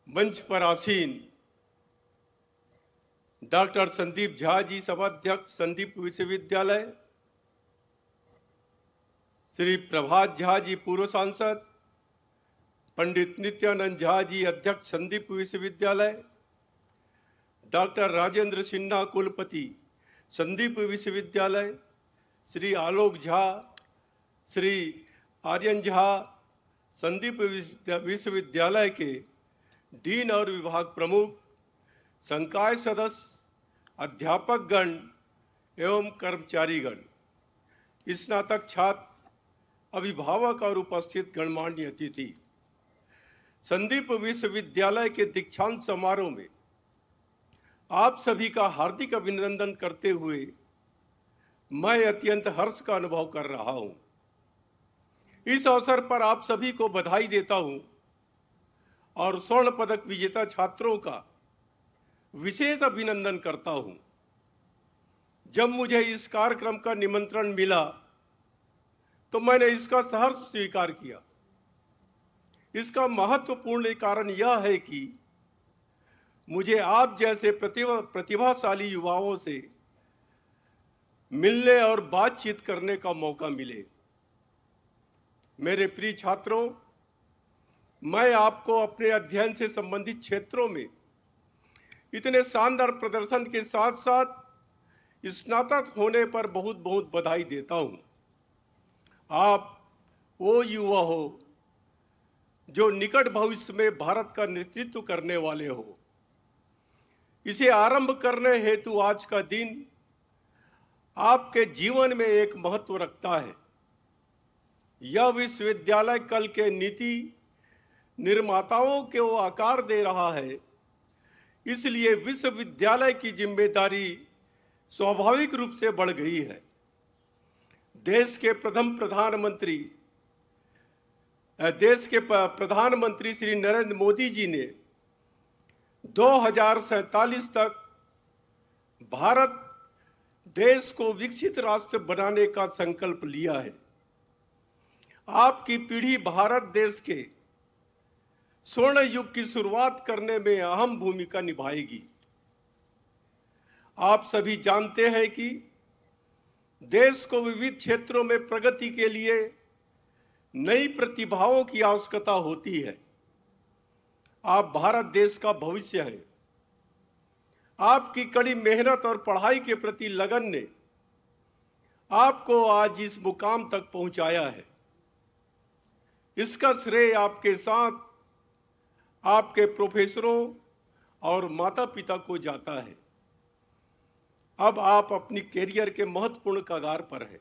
मंच पर आसीन डॉक्टर संदीप झा जी, सभाध्यक्ष संदीप विश्वविद्यालय, श्री प्रभात झा जी, पूर्व सांसद, पंडित नित्यानंद झा जी, अध्यक्ष संदीप विश्वविद्यालय, डॉक्टर राजेंद्र सिन्हा, कुलपति संदीप विश्वविद्यालय, श्री आलोक झा, श्री आर्यन झा, संदीप विश्वविद्यालय के डीन और विभाग प्रमुख, संकाय सदस्य, अध्यापकगण एवं कर्मचारीगण, स्नातक छात्र, अभिभावक और उपस्थित गणमान्य अतिथि, संदीप विश्वविद्यालय के दीक्षांत समारोह में आप सभी का हार्दिक अभिनंदन करते हुए मैं अत्यंत हर्ष का अनुभव कर रहा हूं। इस अवसर पर आप सभी को बधाई देता हूं और स्वर्ण पदक विजेता छात्रों का विशेष अभिनंदन करता हूं। जब मुझे इस कार्यक्रम का निमंत्रण मिला तो मैंने इसका सहर्ष स्वीकार किया। इसका महत्वपूर्ण कारण यह है कि मुझे आप जैसे प्रतिभाशाली युवाओं से मिलने और बातचीत करने का मौका मिले। मेरे प्रिय छात्रों, मैं आपको अपने अध्ययन से संबंधित क्षेत्रों में इतने शानदार प्रदर्शन के साथ साथ स्नातक होने पर बहुत बहुत बधाई देता हूं। आप वो युवा हो जो निकट भविष्य में भारत का नेतृत्व करने वाले हो। इसे आरंभ करने हेतु आज का दिन आपके जीवन में एक महत्व रखता है। यह विश्वविद्यालय कल के नीति निर्माताओं को आकार दे रहा है, इसलिए विश्वविद्यालय की जिम्मेदारी स्वाभाविक रूप से बढ़ गई है। देश के प्रधानमंत्री श्री नरेंद्र मोदी जी ने 2047 तक भारत देश को विकसित राष्ट्र बनाने का संकल्प लिया है। आपकी पीढ़ी भारत देश के स्वर्ण युग की शुरुआत करने में अहम भूमिका निभाएगी। आप सभी जानते हैं कि देश को विविध क्षेत्रों में प्रगति के लिए नई प्रतिभाओं की आवश्यकता होती है। आप भारत देश का भविष्य हैं। आपकी कड़ी मेहनत और पढ़ाई के प्रति लगन ने आपको आज इस मुकाम तक पहुंचाया है। इसका श्रेय आपके साथ आपके प्रोफेसरों और माता पिता को जाता है। अब आप अपनी कैरियर के महत्वपूर्ण कगार पर हैं।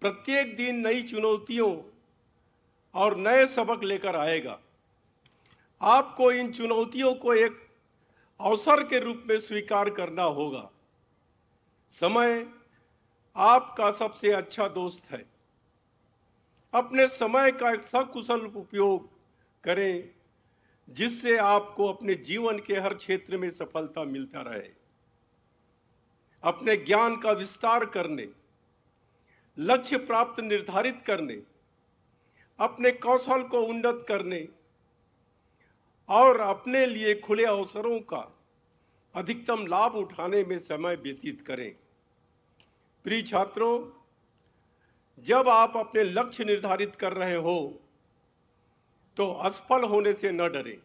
प्रत्येक दिन नई चुनौतियों और नए सबक लेकर आएगा। आपको इन चुनौतियों को एक अवसर के रूप में स्वीकार करना होगा। समय आपका सबसे अच्छा दोस्त है। अपने समय का एक सकुशल उपयोग करें, जिससे आपको अपने जीवन के हर क्षेत्र में सफलता मिलता रहे। अपने ज्ञान का विस्तार करने, लक्ष्य प्राप्त निर्धारित करने, अपने कौशल को उन्नत करने और अपने लिए खुले अवसरों का अधिकतम लाभ उठाने में समय व्यतीत करें। प्रिय छात्रों, जब आप अपने लक्ष्य निर्धारित कर रहे हो तो असफल होने से न डरें।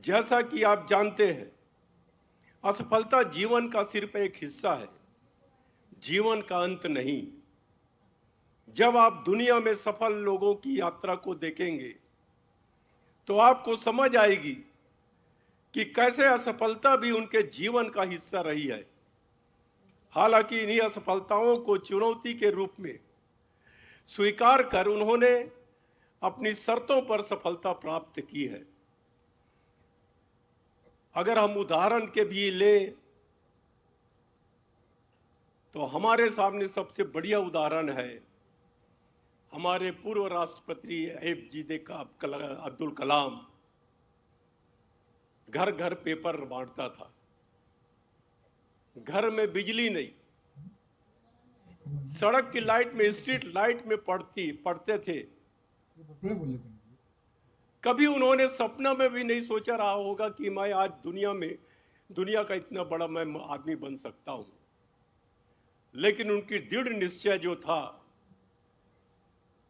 जैसा कि आप जानते हैं, असफलता जीवन का सिर्फ एक हिस्सा है, जीवन का अंत नहीं। जब आप दुनिया में सफल लोगों की यात्रा को देखेंगे तो आपको समझ आएगी कि कैसे असफलता भी उनके जीवन का हिस्सा रही है। हालांकि इन्हीं असफलताओं को चुनौती के रूप में स्वीकार कर उन्होंने अपनी शर्तों पर सफलता प्राप्त की है। अगर हम उदाहरण के भी लें तो हमारे सामने सबसे बढ़िया उदाहरण है हमारे पूर्व राष्ट्रपति APJ अब्दुल कलाम। घर घर पेपर बांटता था, घर में बिजली नहीं, सड़क की लाइट में, स्ट्रीट लाइट में पढ़ते थे। कभी उन्होंने सपना में भी नहीं सोचा रहा होगा कि मैं आज दुनिया का इतना बड़ा मैं आदमी बन सकता हूं। लेकिन उनकी दृढ़ निश्चय जो था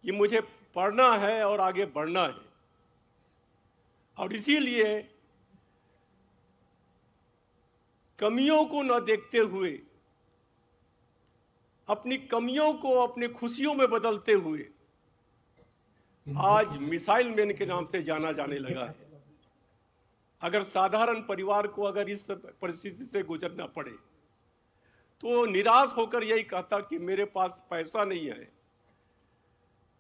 कि मुझे पढ़ना है और आगे बढ़ना है, और इसीलिए कमियों को न देखते हुए, अपनी कमियों को अपनी खुशियों में बदलते हुए आज मिसाइल मैन के नाम से जाना जाने लगा है। अगर साधारण परिवार को अगर इस परिस्थिति से गुजरना पड़े तो निराश होकर यही कहता कि मेरे पास पैसा नहीं है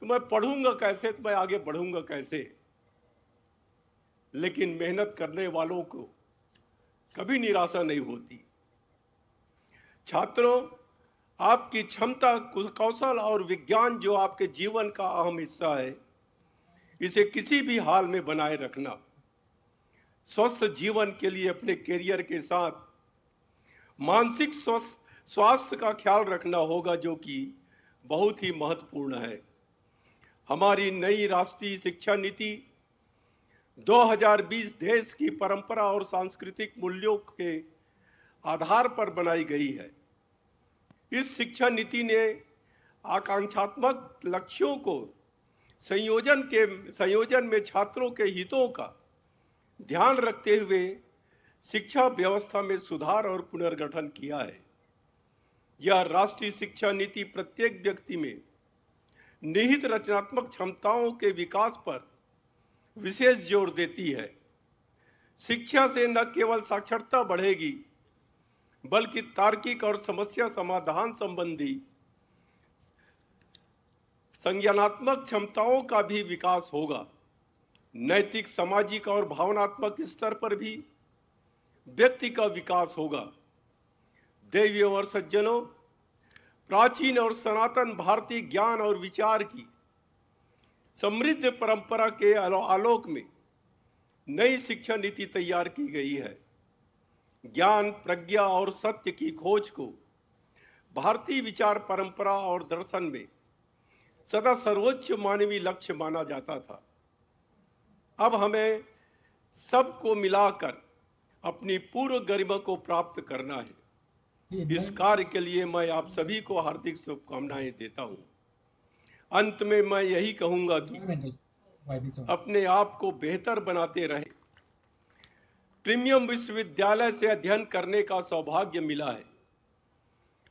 तो मैं पढ़ूंगा कैसे, तो मैं आगे बढ़ूंगा कैसे। लेकिन मेहनत करने वालों को कभी निराशा नहीं होती। छात्रों, आपकी क्षमता, कौशल और विज्ञान जो आपके जीवन का अहम हिस्सा है, इसे किसी भी हाल में बनाए रखना। स्वस्थ जीवन के लिए अपने करियर के साथ मानसिक स्वास्थ्य का ख्याल रखना होगा, जो कि बहुत ही महत्वपूर्ण है। हमारी नई राष्ट्रीय शिक्षा नीति 2020 देश की परंपरा और सांस्कृतिक मूल्यों के आधार पर बनाई गई है। इस शिक्षा नीति ने आकांक्षात्मक लक्ष्यों को संयोजन में छात्रों के हितों का ध्यान रखते हुए शिक्षा व्यवस्था में सुधार और पुनर्गठन किया है। यह राष्ट्रीय शिक्षा नीति प्रत्येक व्यक्ति में निहित रचनात्मक क्षमताओं के विकास पर विशेष जोर देती है। शिक्षा से न केवल साक्षरता बढ़ेगी, बल्कि तार्किक और समस्या समाधान संबंधी संज्ञानात्मक क्षमताओं का भी विकास होगा। नैतिक, सामाजिक और भावनात्मक स्तर पर भी व्यक्ति का विकास होगा। देवियों और सज्जनों, प्राचीन और सनातन भारतीय ज्ञान और विचार की समृद्ध परंपरा के आलोक में नई शिक्षा नीति तैयार की गई है। ज्ञान, प्रज्ञा और सत्य की खोज को भारतीय विचार परंपरा और दर्शन में सदा सर्वोच्च मानवीय लक्ष्य माना जाता था। अब हमें सबको मिलाकर अपनी पूर्व गरिमा को प्राप्त करना है। इस कार्य के लिए मैं आप सभी को हार्दिक शुभकामनाएं देता हूं। अंत में मैं यही कहूंगा कि अपने आप को बेहतर बनाते रहें। प्रीमियम विश्वविद्यालय से अध्ययन करने का सौभाग्य मिला है।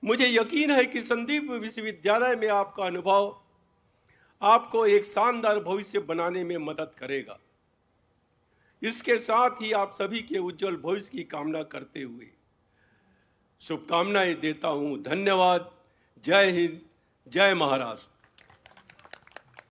मुझे यकीन है कि संदीप विश्वविद्यालय में आपका अनुभव आपको एक शानदार भविष्य बनाने में मदद करेगा। इसके साथ ही आप सभी के उज्जवल भविष्य की कामना करते हुए शुभकामनाएं देता हूं। धन्यवाद। जय हिंद, जय महाराष्ट्र।